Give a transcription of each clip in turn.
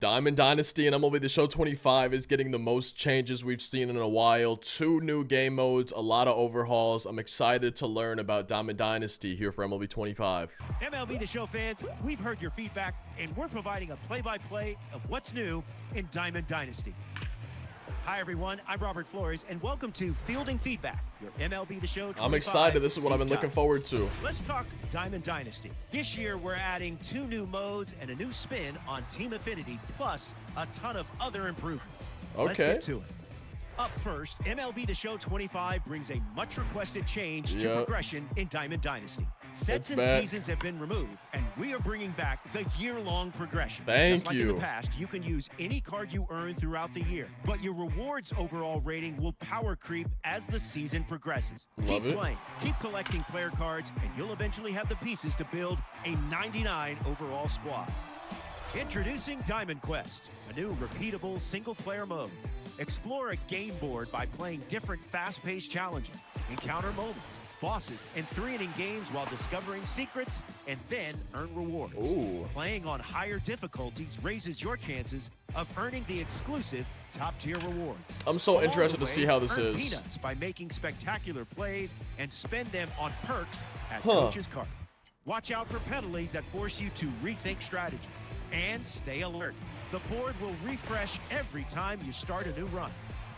Diamond Dynasty and MLB The Show 25 is getting the most changes we've seen in a while. 2 new game modes, a lot of overhauls. I'm excited to learn about Diamond Dynasty here for MLB 25. MLB The Show fans, we've heard your feedback, and we're providing a play-by-play of what's new in Diamond Dynasty. Hi, everyone. I'm Robert Flores, and welcome to Fielding Feedback, your MLB The Show 25. I'm excited. This is what I've been looking forward to. Let's talk Diamond Dynasty. This year, we're adding 2 new modes and a new spin on Team Affinity, plus a ton of other improvements. Okay. Let's get to it. Up first, MLB The Show 25 brings a much-requested change to progression in Diamond Dynasty. Sets and seasons have been removed, and we are bringing back the year-long progression. Just like in the past, you can use any card you earn throughout the year, but your rewards overall rating will power creep as the season progresses. Keep playing, keep collecting player cards, and you'll eventually have the pieces to build a 99 overall squad. Introducing Diamond Quest, a new repeatable single-player mode. Explore a game board by playing different fast-paced challenges, encounter moments, bosses, and 3-inning games while discovering secrets, and then earn rewards. Playing on higher difficulties raises your chances of earning the exclusive top-tier rewards. I'm so interested to see how this is. Peanuts by making spectacular plays and spend them on perks at Coach's Cart. Watch out for penalties that force you to rethink strategy. And stay alert. The board will refresh every time you start a new run.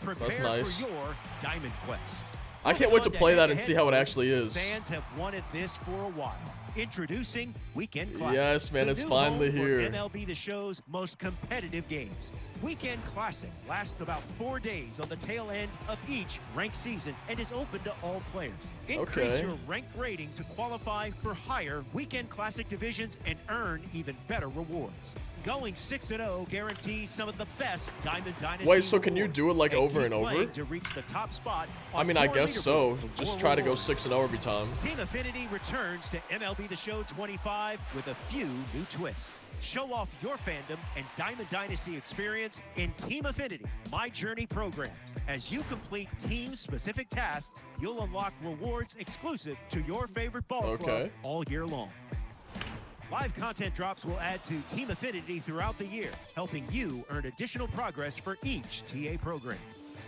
Prepare for your Diamond Quest. I can't wait to play that and see how it actually is. Fans have wanted this for a while. Introducing Weekend Classic. Yes, man, it's finally here. MLB The Show's most competitive games. Weekend Classic lasts about 4 days on the tail end of each ranked season and is open to all players. Increase your ranked rating to qualify for higher Weekend Classic divisions and earn even better rewards. Going 6-0 guarantees some of the best Diamond Dynasty. Wait, so can you do it like over and over? To reach the top spot. I mean, I guess so. Just try to go 6-0 every time. Team Affinity returns to MLB The Show 25 with a few new twists. Show off your fandom and Diamond Dynasty experience in Team Affinity My Journey programs. As you complete team-specific tasks, you'll unlock rewards exclusive to your favorite ball club all year long. Live content drops will add to Team Affinity throughout the year, helping you earn additional progress for each TA program.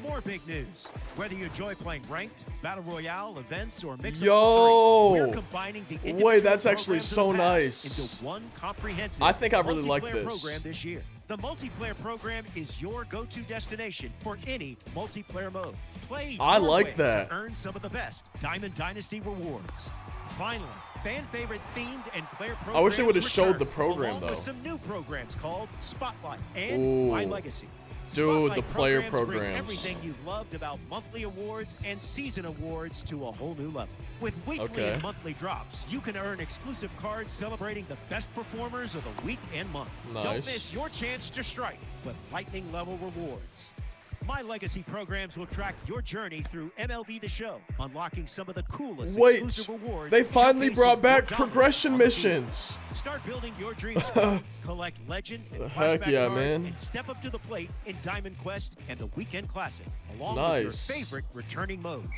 More big news. Whether you enjoy playing ranked, battle royale, events, or mix we're combining the wait, that's actually so nice. Into one comprehensive I think I really like this program this year. The multiplayer program is your go-to destination for any multiplayer mode. Play I like that. To earn some of the best Diamond Dynasty rewards. Finally, fan favorite themed and player programs. I wish they would have showed the program though. though. With some new programs called Spotlight and My Legacy. Dude, Spotlight the player bring programs. everything you've loved about monthly awards and season awards to a whole new level. With weekly and monthly drops, you can earn exclusive cards celebrating the best performers of the week and month. Don't miss your chance to strike with lightning level rewards. My Legacy programs will track your journey through MLB The Show, unlocking some of the coolest exclusive rewards. They finally brought back progression missions. Start building your dream squad, collect legend and flashback cards, and step up to the plate in Diamond Quest and the Weekend Classic, along with your favorite returning modes.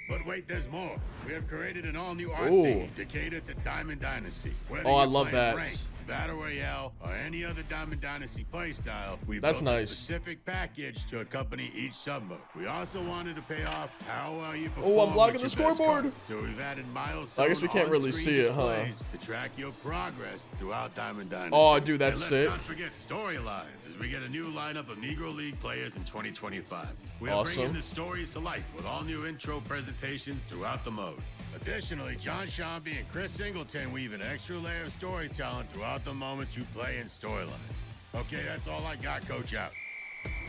But wait, there's more. We have created an all-new art theme to cater to Diamond Dynasty. Whether I love that. Ranked, Battle Royale, or any other Diamond Dynasty playstyle, we built a specific package to accompany each sub-mode. We also wanted to pay off how well you perform I'm blocking the scoreboard. So we've added milestones. I guess we can't really see it, huh? To track your progress throughout Diamond Dynasty. Oh, dude, that's sick. Let's not forget storylines as we get a new lineup of Negro League players in 2025. We are bringing the stories to life with all new intro presentations throughout the mode. Additionally, John Shambi and Chris Singleton weave an extra layer of storytelling throughout the moments you play in storylines. Okay, that's all I got. Coach out.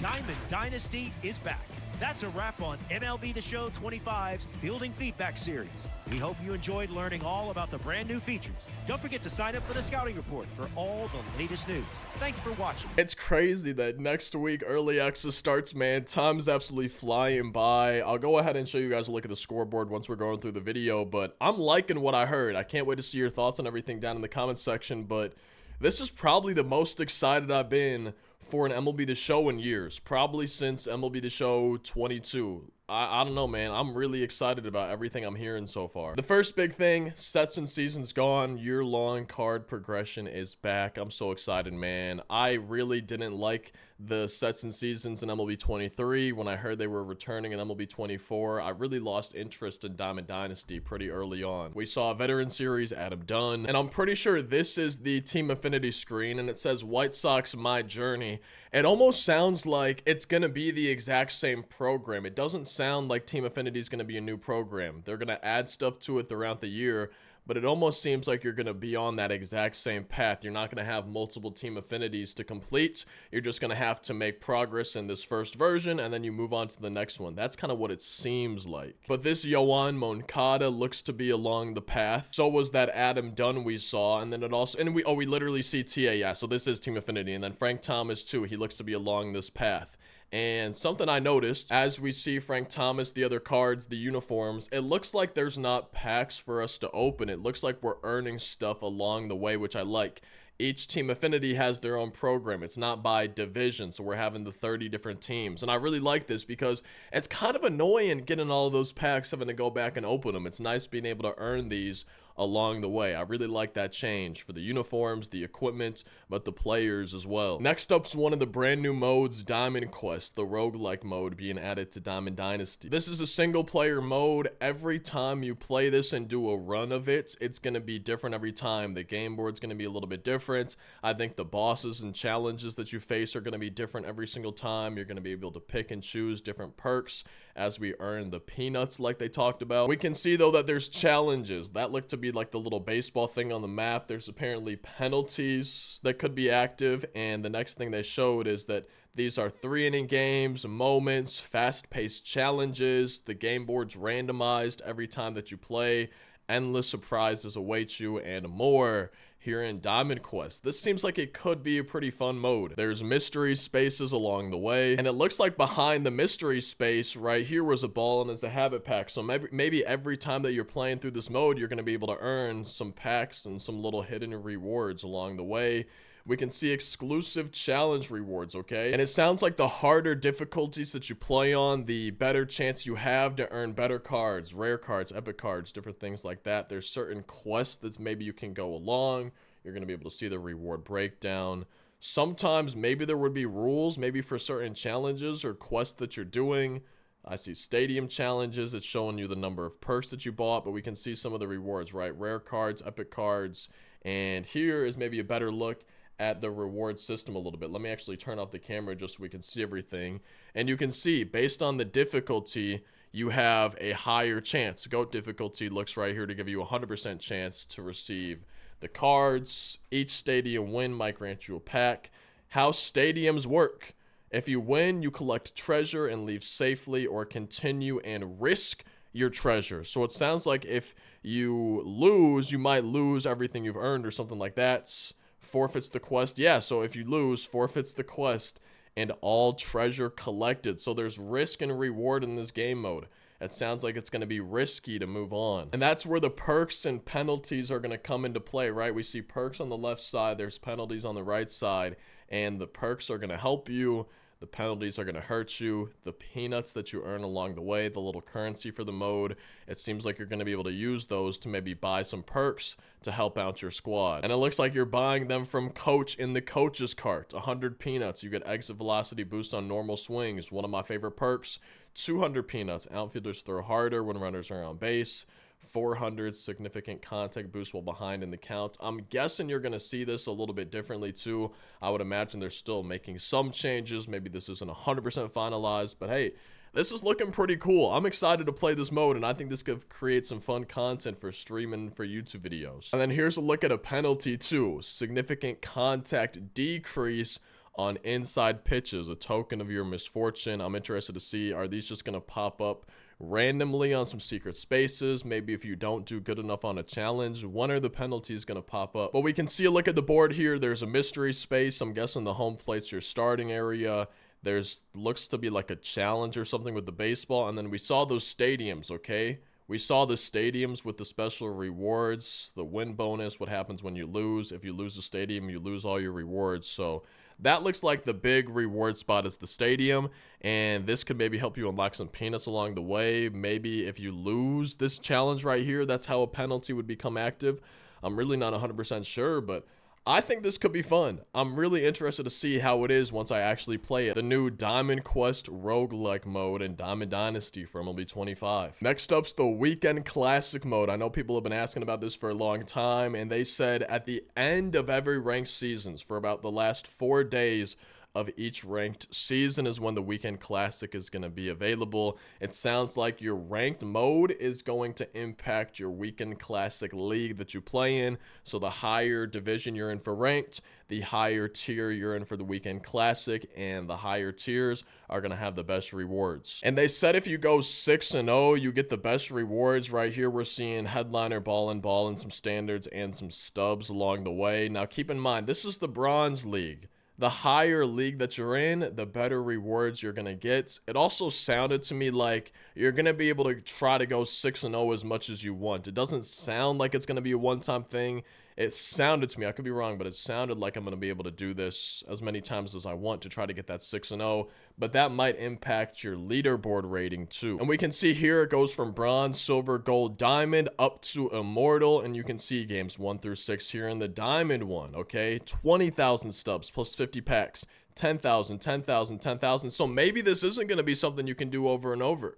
Diamond Dynasty is back. That's a wrap on MLB The Show 25's Fielding Feedback Series. We hope you enjoyed learning all about the brand new features. Don't forget to sign up for the Scouting Report for all the latest news. Thanks for watching. It's crazy that next week early access starts, man. Time's absolutely flying by. I'll go ahead and show you guys a look at the scoreboard once we're going through the video, but I'm liking what I heard. I can't wait to see your thoughts on everything down in the comments section, but this is probably the most excited I've been for an MLB The Show in years, probably since MLB The Show 22. I don't know, man. I'm really excited about everything I'm hearing so far. The first big thing, sets and seasons gone. Year-long card progression is back. I'm so excited, man. I really didn't like the sets and seasons in MLB 23. When I heard they were returning in MLB 24, I really lost interest in Diamond Dynasty pretty early on. We saw a veteran series, Adam Dunn, and I'm pretty sure this is the Team Affinity screen, and it says White Sox My Journey. It almost sounds like it's gonna be the exact same program. It doesn't sound like Team Affinity is gonna be a new program. They're gonna add stuff to it throughout the year, but it almost seems like you're going to be on that exact same path. You're not going to have multiple team affinities to complete. You're just going to have to make progress in this first version, and then you move on to the next one. That's kind of what it seems like. But this Yoan Moncada looks to be along the path. So was that Adam Dunn we saw, and then it also, and we literally see TA, yeah, so this is Team Affinity, and then Frank Thomas too. He looks to be along this path. And something I noticed, as we see Frank Thomas, the other cards, the uniforms, it looks like there's not packs for us to open. It looks like we're earning stuff along the way, which I like. Each Team Affinity has their own program. It's not by division, so we're having the 30 different teams. And I really like this because it's kind of annoying getting all of those packs, having to go back and open them. It's nice being able to earn these along the way. I really like that change for the uniforms, the equipment, but the players as well. Next up's one of the brand new modes, Diamond Quest, the roguelike mode being added to Diamond Dynasty. This is a single player mode. Every time you play this and do a run of it, it's going to be different every time. The game board's going to be a little bit different. I think the bosses and challenges that you face are going to be different every single time. You're going to be able to pick and choose different perks as we earn the peanuts like they talked about. We can see though that there's challenges that look to be like the little baseball thing on the map. There's apparently penalties that could be active, and the next thing they showed is that these are 3-inning games, moments, fast-paced challenges. The game board's randomized every time that you play. Endless surprises await you and more here in Diamond Quest. This seems like it could be a pretty fun mode. There's mystery spaces along the way, and it looks like behind the mystery space right here was a ball and there's a habit pack. So maybe every time that you're playing through this mode, you're going to be able to earn some packs and some little hidden rewards along the way. We can see exclusive challenge rewards, okay? And it sounds like the harder difficulties that you play on, the better chance you have to earn better cards, rare cards, epic cards, different things like that. There's certain quests that maybe you can go along. You're going to be able to see the reward breakdown. Sometimes maybe there would be rules, maybe for certain challenges or quests that you're doing. I see stadium challenges. It's showing you the number of perks that you bought, but we can see some of the rewards, right? Rare cards, epic cards. And here is maybe a better look at the reward system a little bit. Let me actually turn off the camera just so we can see everything. And you can see, based on the difficulty, you have a higher chance. GOAT difficulty looks right here to give you a 100% chance to receive the cards. Each stadium win might grant you a pack. How stadiums work. If you win, you collect treasure and leave safely, or continue and risk your treasure. So it sounds like if you lose, you might lose everything you've earned or something like that. Forfeits the quest. Yeah, so if you lose, forfeits the quest and all treasure collected. So there's risk and reward in this game mode. It sounds like it's going to be risky to move on. And that's where the perks and penalties are going to come into play, right? We see perks on the left side, there's penalties on the right side, and the perks are going to help you. The penalties are going to hurt you. The peanuts that you earn along the way, the little currency for the mode, it seems like you're going to be able to use those to maybe buy some perks to help out your squad. And it looks like you're buying them from Coach in the Coach's Cart. 100 peanuts. You get exit velocity boost on normal swings. One of my favorite perks. 200 peanuts. Outfielders throw harder when runners are on base. 400 significant contact boost while behind in the count. I'm guessing you're going to see this a little bit differently too. I would imagine they're still making some changes. Maybe this isn't 100% finalized, but hey, this is looking pretty cool. I'm excited to play this mode, and I think this could create some fun content for streaming for YouTube videos. And then here's a look at a penalty too. Significant contact decrease on inside pitches, a token of your misfortune. I'm interested to see, are these just going to pop up randomly on some secret spaces? Maybe if you don't do good enough on a challenge, when are the penalties going to pop up? But we can see a look at the board here. There's a mystery space. I'm guessing the home plate's your starting area. There's looks to be like a challenge or something with the baseball. And then we saw those stadiums, okay? We saw the stadiums with the special rewards, the win bonus, what happens when you lose. If you lose the stadium, you lose all your rewards. So that looks like the big reward spot is the stadium, and this could maybe help you unlock some peanuts along the way. Maybe if you lose this challenge right here, that's how a penalty would become active. I'm really not 100% sure, but I think this could be fun. I'm really interested to see how it is once I actually play it. The new Diamond Quest roguelike mode in Diamond Dynasty for MLB 25. Next up's the Weekend Classic mode. I know people have been asking about this for a long time, and they said at the end of every ranked seasons, for about the last 4 days of each ranked season, is when the Weekend Classic is going to be available. It sounds like your ranked mode is going to impact your Weekend Classic league that you play in. So the higher division you're in for ranked, the higher tier you're in for the Weekend Classic, and the higher tiers are going to have the best rewards. And they said if you go 6-0, you get the best rewards. Right here we're seeing headliner, ball and some standards and some stubs along the way. Now keep in mind, this is the bronze league. The higher league that you're in, the better rewards you're going to get. It also sounded to me like you're going to be able to try to go 6-0 as much as you want. It doesn't sound like it's going to be a one-time thing. It sounded to me, I could be wrong, but it sounded like I'm going to be able to do this as many times as I want to try to get that 6-0, but that might impact your leaderboard rating too. And we can see here it goes from bronze, silver, gold, diamond up to immortal, and you can see games 1 through 6 here in the diamond one, okay? 20,000 stubs plus 50 packs, 10,000, 10,000, 10,000. So maybe this isn't going to be something you can do over and over.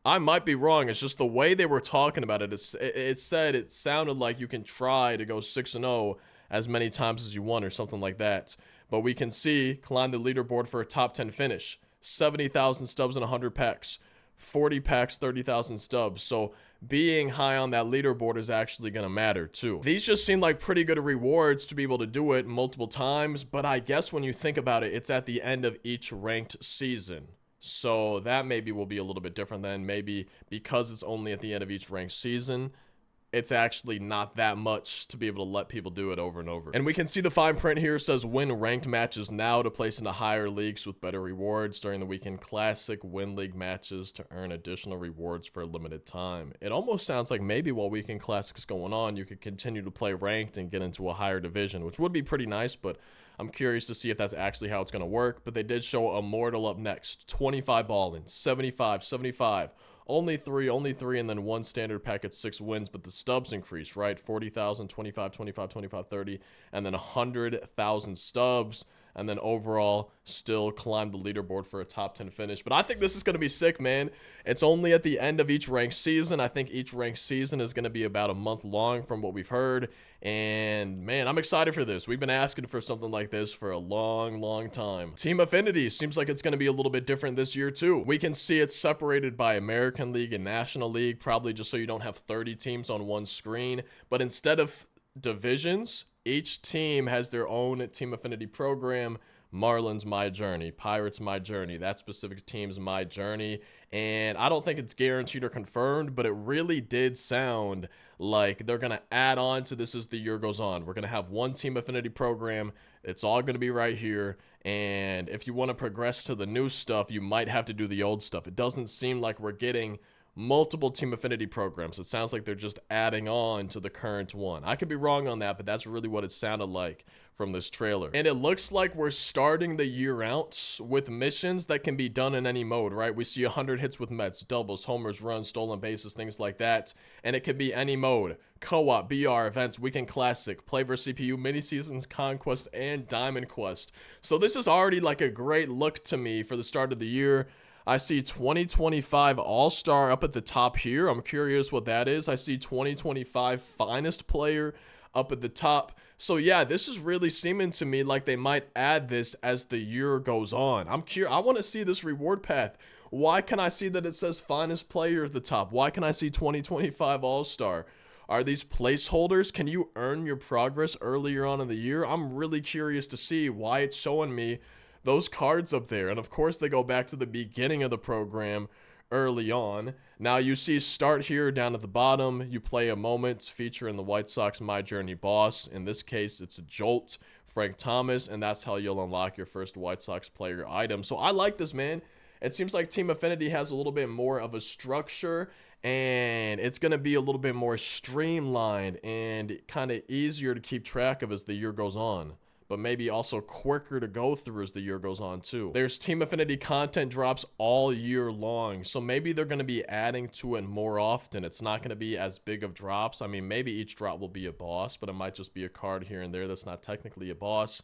I might be wrong. It's just the way they were talking about it. It sounded like you can try to go 6-0 as many times as you want or something like that. But we can see climb the leaderboard for a top 10 finish. 70,000 stubs and 100 packs. 40 packs, 30,000 stubs. So being high on that leaderboard is actually going to matter too. These just seem like pretty good rewards to be able to do it multiple times. But I guess when you think about it, it's at the end of each ranked season. So that maybe will be a little bit different then. Maybe because it's only at the end of each ranked season, it's actually not that much to be able to let people do it over and over. And we can see the fine print here says win ranked matches now to place into higher leagues with better rewards during the Weekend Classic. Win league matches to earn additional rewards for a limited time. It almost sounds like maybe while Weekend Classic is going on, you could continue to play ranked and get into a higher division, which would be pretty nice, but I'm curious to see if that's actually how it's going to work. But they did show Immortal up next. 25 balling, 75, 75. Only three, and then one standard pack at 6 wins, but the stubs increase, right? 40,000, 25, 25, 25, 30, and then 100,000 stubs. And then overall, still climb the leaderboard for a top 10 finish. But I think this is going to be sick, man. It's only at the end of each ranked season. I think each ranked season is going to be about a month long from what we've heard. And, man, I'm excited for this. We've been asking for something like this for a long, long time. Team Affinity seems like it's going to be a little bit different this year, too. We can see it's separated by American League and National League, probably just so you don't have 30 teams on one screen. But instead of divisions, each team has their own Team Affinity program. Marlins, My Journey. Pirates, My Journey. That specific team's My Journey. And I don't think it's guaranteed or confirmed, but it really did sound like they're going to add on to this as the year goes on. We're going to have one Team Affinity program. It's all going to be right here. And if you want to progress to the new stuff, you might have to do the old stuff. It doesn't seem like we're getting multiple Team Affinity programs. It sounds like they're just adding on to the current one. I could be wrong on that, but that's really what it sounded like from this trailer. And it looks like we're starting the year out with missions that can be done in any mode, right? We see 100 hits with Mets, doubles, homers, runs, stolen bases, things like that. And it could be any mode. Co-op, BR, events, Weekend Classic, Play vs CPU, mini seasons, Conquest, and Diamond Quest. So this is already like a great look to me for the start of the year. I see 2025 All-Star up at the top here. I'm curious what that is. I see 2025 Finest Player up at the top. So yeah, this is really seeming to me like they might add this as the year goes on. I'm curious. I want to see this reward path. Why can I see that it says Finest Player at the top? Why can I see 2025 All-Star? Are these placeholders? Can you earn your progress earlier on in the year? I'm really curious to see why it's showing me those cards up there. And of course they go back to the beginning of the program early on. Now you see start here down at the bottom. You play a moment featuring the White Sox My Journey boss. In this case, it's a Jolt, Frank Thomas, and that's how you'll unlock your first White Sox player item. So I like this, man. It seems like Team Affinity has a little bit more of a structure, and it's going to be a little bit more streamlined and kind of easier to keep track of as the year goes on. but maybe also quicker to go through as the year goes on too. There's Team Affinity content drops all year long, so maybe they're going to be adding to it more often. It's not going to be as big of drops. I mean, maybe each drop will be a boss, but it might just be a card here and there that's not technically a boss.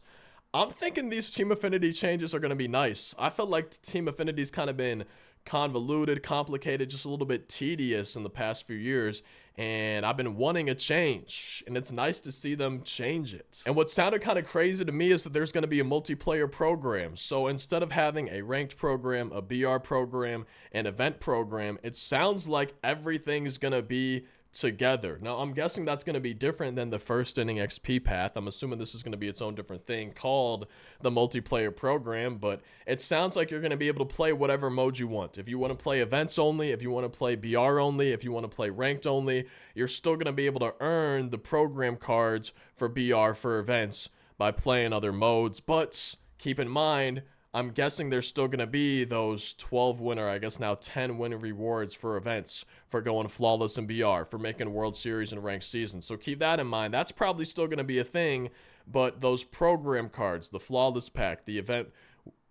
I'm thinking these Team Affinity changes are going to be nice. I felt like Team Affinity's kind of been convoluted, complicated, just a little bit tedious in the past few years, and I've been wanting a change, and it's nice to see them change it. And what sounded kind of crazy to me is that there's going to be a multiplayer program. So instead of having a ranked program, a BR program, an event program, it sounds like everything is going to be together. Now, I'm guessing that's going to be different than the first inning XP path. I'm assuming this is going to be its own different thing called the multiplayer program, but it sounds like you're going to be able to play whatever mode you want. If you want to play events only, if you want to play BR only, if you want to play ranked only, you're still going to be able to earn the program cards for BR for events by playing other modes. But keep in mind, I'm guessing there's still going to be those 12 winner, I guess now 10 winner rewards for events, for going flawless in BR, for making World Series and ranked seasons. So keep that in mind. That's probably still going to be a thing, but those program cards, the flawless pack, the event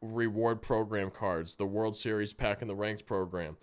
reward program cards, the World Series pack, and the ranked program,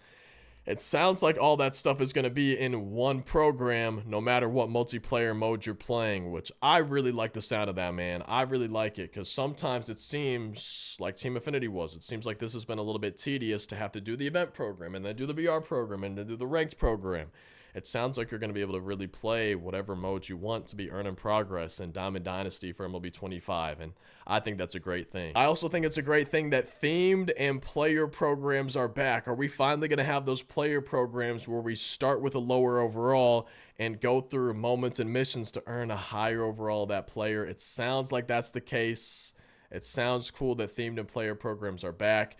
it sounds like all that stuff is going to be in one program, no matter what multiplayer mode you're playing, which I really like the sound of that, man. I really like it, because sometimes it seems like Team Affinity was. It seems like this has been a little bit tedious to have to do the event program, and then do the BR program, and then do the ranked program. It sounds like you're going to be able to really play whatever mode you want to be earning progress in Diamond Dynasty for MLB 25, and I think that's a great thing. I also think it's a great thing that themed and player programs are back. Are we finally going to have those player programs where we start with a lower overall and go through moments and missions to earn a higher overall of that player? It sounds like that's the case. It sounds cool that themed and player programs are back.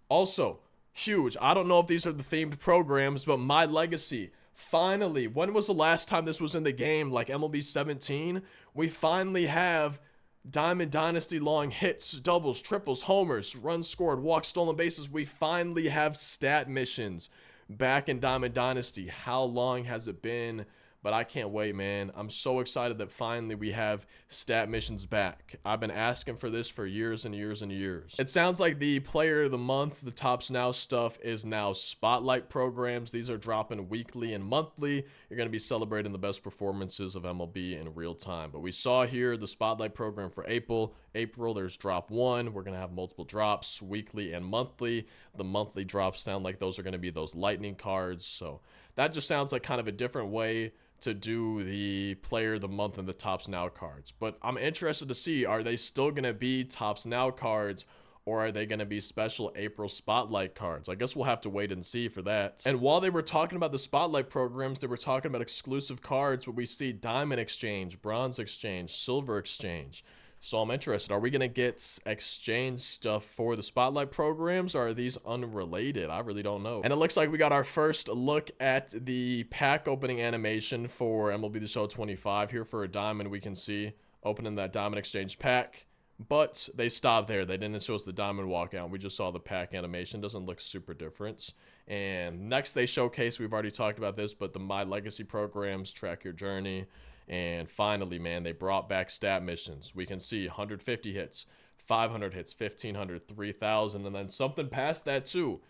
Also, huge, I don't know if these are the themed programs, but My Legacy, finally, when was the last time this was in the game? Like MLB 17? We finally have Diamond Dynasty long hits, doubles, triples, homers, runs scored, walks, stolen bases. We finally have stat missions back in Diamond Dynasty. How long has it been? But I can't wait, man. I'm so excited that finally we have stat missions back. I've been asking for this for years and years and years. It sounds like the player of the month, the Tops Now stuff, is now spotlight programs. These are dropping weekly and monthly. You're going to be celebrating the best performances of MLB in real time. But we saw here the spotlight program for April. There's drop 1. We're going to have multiple drops, weekly and monthly. The monthly drops sound like those are going to be those lightning cards. So that just sounds like kind of a different way to do the player of the month and the Tops Now cards. But I'm interested to see, are they still going to be Tops Now cards, or are they going to be special April spotlight cards? I guess we'll have to wait and see for that. And while they were talking about the spotlight programs, they were talking about exclusive cards where we see Diamond Exchange, Bronze Exchange, Silver Exchange. So I'm interested. Are we going to get exchange stuff for the spotlight programs, or are these unrelated? I really don't know. And it looks like we got our first look at the pack opening animation for MLB The Show 25 here for a diamond. We can see opening that Diamond Exchange pack, but they stopped there. They didn't show us the diamond walkout. We just saw the pack animation. Doesn't look super different. And next they showcase, we've already talked about this, but the My Legacy programs, Track Your Journey. And finally, man, they brought back stat missions. We can see 150 hits, 500 hits, 1,500, 3,000, and then something past that too.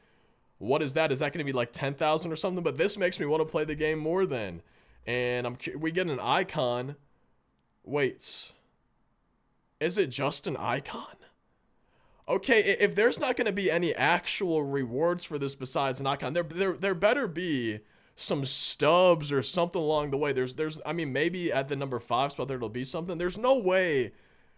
What is that? Is that going to be like 10,000 or something? But this makes me want to play the game more then. And we get an icon. Wait. Is it just an icon? Okay, if there's not going to be any actual rewards for this besides an icon, there better be some stubs or something along the way. I mean, maybe at the number 5 spot there it'll be something. There's no way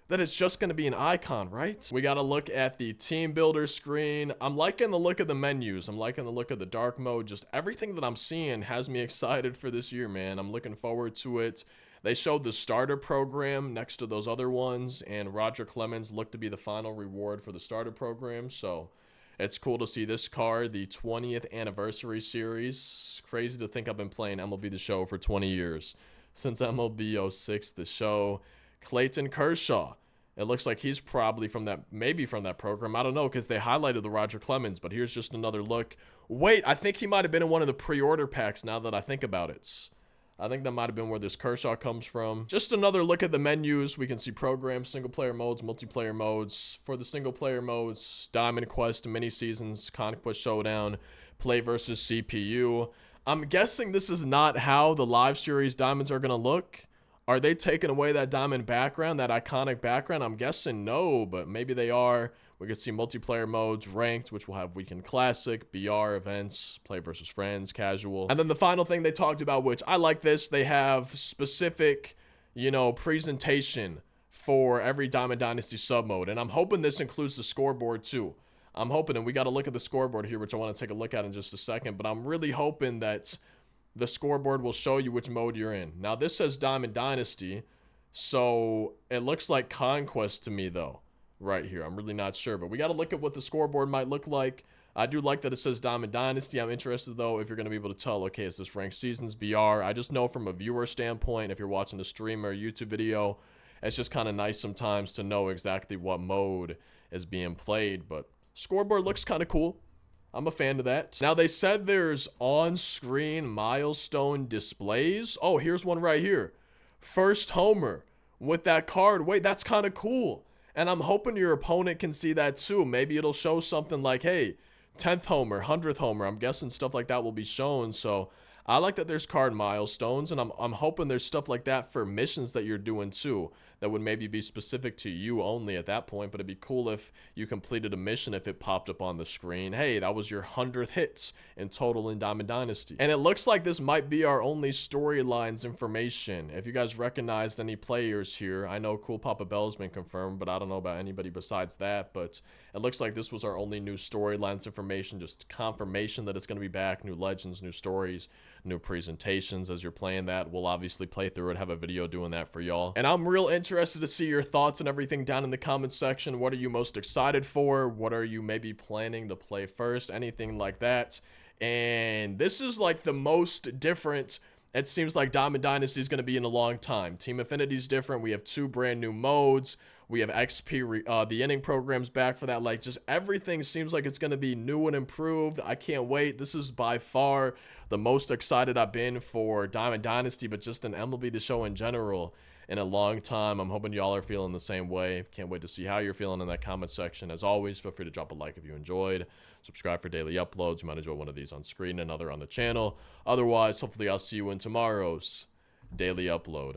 that it's just going to be an icon, right? We got to look at the team builder screen. I'm liking the look of the menus. I'm liking the look of the dark mode. Just everything that I'm seeing has me excited for this year, man. I'm looking forward to it. They showed the starter program next to those other ones, and Roger Clemens looked to be the final reward for the starter program. So it's cool to see this card, the 20th anniversary series. Crazy to think I've been playing MLB The Show for 20 years. Since MLB 06 The Show. Clayton Kershaw. It looks like he's probably from that, maybe from that program. I don't know, because they highlighted the Roger Clemens, but here's just another look. Wait, I think he might have been in one of the pre-order packs now that I think about it. I think that might have been where this Kershaw comes from. Just another look at the menus. We can see programs, single player modes, multiplayer modes. For the single player modes, Diamond Quest, mini seasons, Conquest Showdown, play versus CPU. I'm guessing this is not how the live series diamonds are going to look. Are they taking away that diamond background, that iconic background? I'm guessing no, but maybe they are. We could see multiplayer modes, ranked, which will have weekend classic, BR events, play versus friends, casual. And then the final thing they talked about, which I like this, they have specific, you know, presentation for every Diamond Dynasty sub mode. And I'm hoping this includes the scoreboard too. I'm hoping, and we got to look at the scoreboard here, which I want to take a look at in just a second, but I'm really hoping that the scoreboard will show you which mode you're in. Now, this says Diamond Dynasty, so it looks like Conquest to me, though, right here. I'm really not sure, but we got to look at what the scoreboard might look like. I do like that it says Diamond Dynasty. I'm interested, though, if you're going to be able to tell, okay, is this ranked seasons, BR? I just know from a viewer standpoint, if you're watching the stream or YouTube video, it's just kind of nice sometimes to know exactly what mode is being played, but scoreboard looks kind of cool. I'm a fan of that. Now, they said there's on-screen milestone displays. Oh, here's one right here. First homer with that card. Wait, that's kind of cool. And I'm hoping your opponent can see that too. Maybe it'll show something like, hey, 10th homer, 100th homer. I'm guessing stuff like that will be shown. So I like that there's card milestones, and I'm hoping there's stuff like that for missions that you're doing too, that would maybe be specific to you only at that point. But it'd be cool if you completed a mission, if it popped up on the screen, hey, that was your 100th hits in total in Diamond Dynasty. And it looks like this might be our only storylines information. If you guys recognized any players here, I know Cool Papa Bell's been confirmed, but I don't know about anybody besides that. But it looks like this was our only new storylines information, just confirmation that it's going to be back, new legends, new stories, new presentations. As you're playing that, we'll obviously play through it, have a video doing that for y'all. And I'm real interested to see your thoughts and everything down in the comments section. What are you most excited for? What are you maybe planning to play first? Anything like that. And this is like the most different it seems like Diamond Dynasty is going to be in a long time. Team Affinity is different. We have 2 brand new modes. We have XP, the inning program's back for that. Like, just everything seems like it's going to be new and improved. I can't wait. This is by far the most excited I've been for Diamond Dynasty, but just an MLB The Show in general in a long time. I'm hoping y'all are feeling the same way. Can't wait to see how you're feeling in that comment section. As always, feel free to drop a like if you enjoyed. Subscribe for daily uploads. You might enjoy one of these on screen, another on the channel. Otherwise, hopefully I'll see you in tomorrow's daily upload.